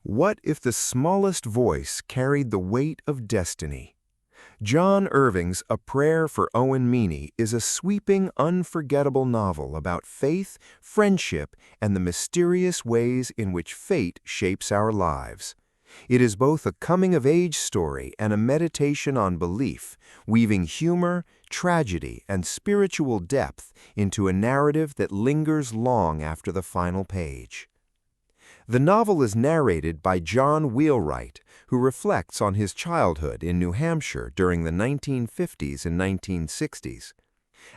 What if the smallest voice carried the weight of destiny? John Irving's A Prayer for Owen Meany is a sweeping, unforgettable novel about faith, friendship, and the mysterious ways in which fate shapes our lives. It is both a coming-of-age story and a meditation on belief, weaving humor, tragedy, and spiritual depth into a narrative that lingers long after the final page. The novel is narrated by John Wheelwright, who reflects on his childhood in New Hampshire during the 1950s and 1960s.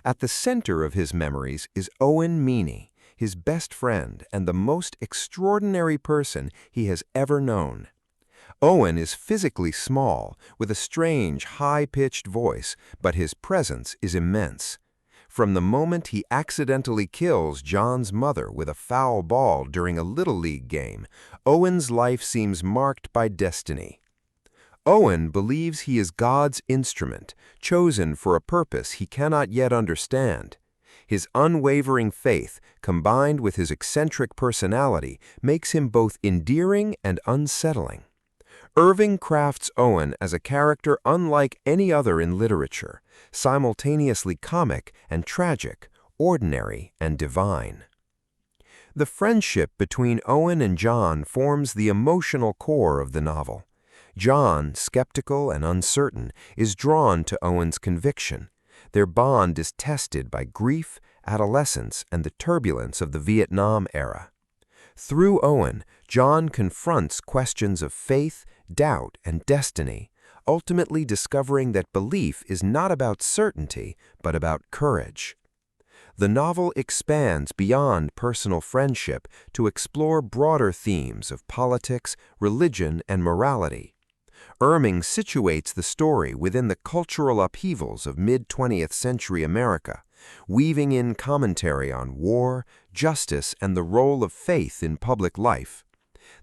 At the center of his memories is Owen Meany, his best friend and the most extraordinary person he has ever known. Owen is physically small, with a strange, high-pitched voice, but his presence is immense. From the moment he accidentally kills John's mother with a foul ball during a Little League game, Owen's life seems marked by destiny. Owen believes he is God's instrument, chosen for a purpose he cannot yet understand. His unwavering faith, combined with his eccentric personality, makes him both endearing and unsettling. Irving crafts Owen as a character unlike any other in literature, simultaneously comic and tragic, ordinary and divine. The friendship between Owen and John forms the emotional core of the novel. John, skeptical and uncertain, is drawn to Owen's conviction. Their bond is tested by grief, adolescence, and the turbulence of the Vietnam era. Through Owen, John confronts questions of faith, doubt, and destiny, ultimately discovering that belief is not about certainty, but about courage. The novel expands beyond personal friendship to explore broader themes of politics, religion, and morality. Irving situates the story within the cultural upheavals of mid-20th century America, weaving in commentary on war, justice, and the role of faith in public life.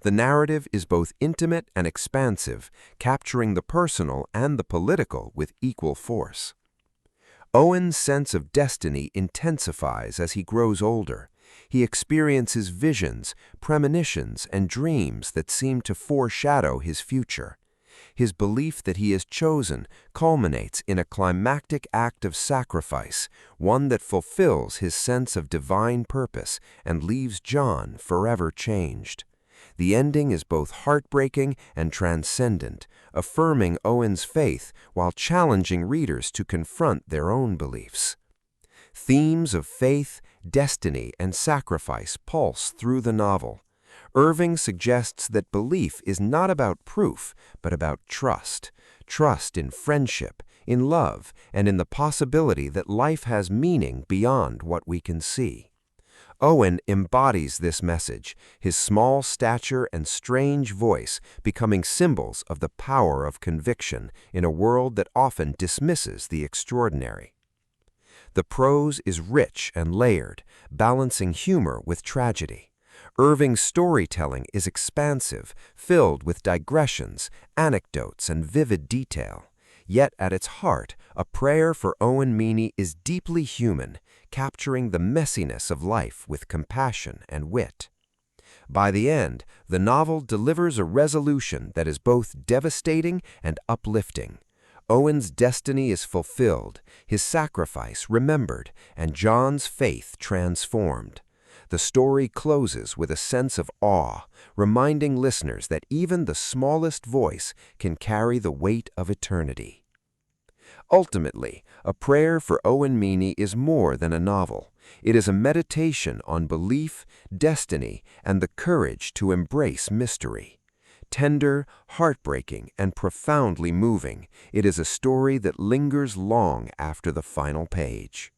The narrative is both intimate and expansive, capturing the personal and the political with equal force. Owen's sense of destiny intensifies as he grows older. He experiences visions, premonitions, and dreams that seem to foreshadow his future. His belief that he is chosen culminates in a climactic act of sacrifice, one that fulfills his sense of divine purpose and leaves John forever changed. The ending is both heartbreaking and transcendent, affirming Owen's faith while challenging readers to confront their own beliefs. Themes of faith, destiny, and sacrifice pulse through the novel. Irving suggests that belief is not about proof, but about trust. Trust in friendship, in love, and in the possibility that life has meaning beyond what we can see. Owen embodies this message, his small stature and strange voice becoming symbols of the power of conviction in a world that often dismisses the extraordinary. The prose is rich and layered, balancing humor with tragedy. Irving's storytelling is expansive, filled with digressions, anecdotes, and vivid detail. Yet at its heart, A Prayer for Owen Meany is deeply human, capturing the messiness of life with compassion and wit. By the end, the novel delivers a resolution that is both devastating and uplifting. Owen's destiny is fulfilled, his sacrifice remembered, and John's faith transformed. The story closes with a sense of awe, reminding listeners that even the smallest voice can carry the weight of eternity. Ultimately, A Prayer for Owen Meany is more than a novel. It is a meditation on belief, destiny, and the courage to embrace mystery. Tender, heartbreaking, and profoundly moving, it is a story that lingers long after the final page.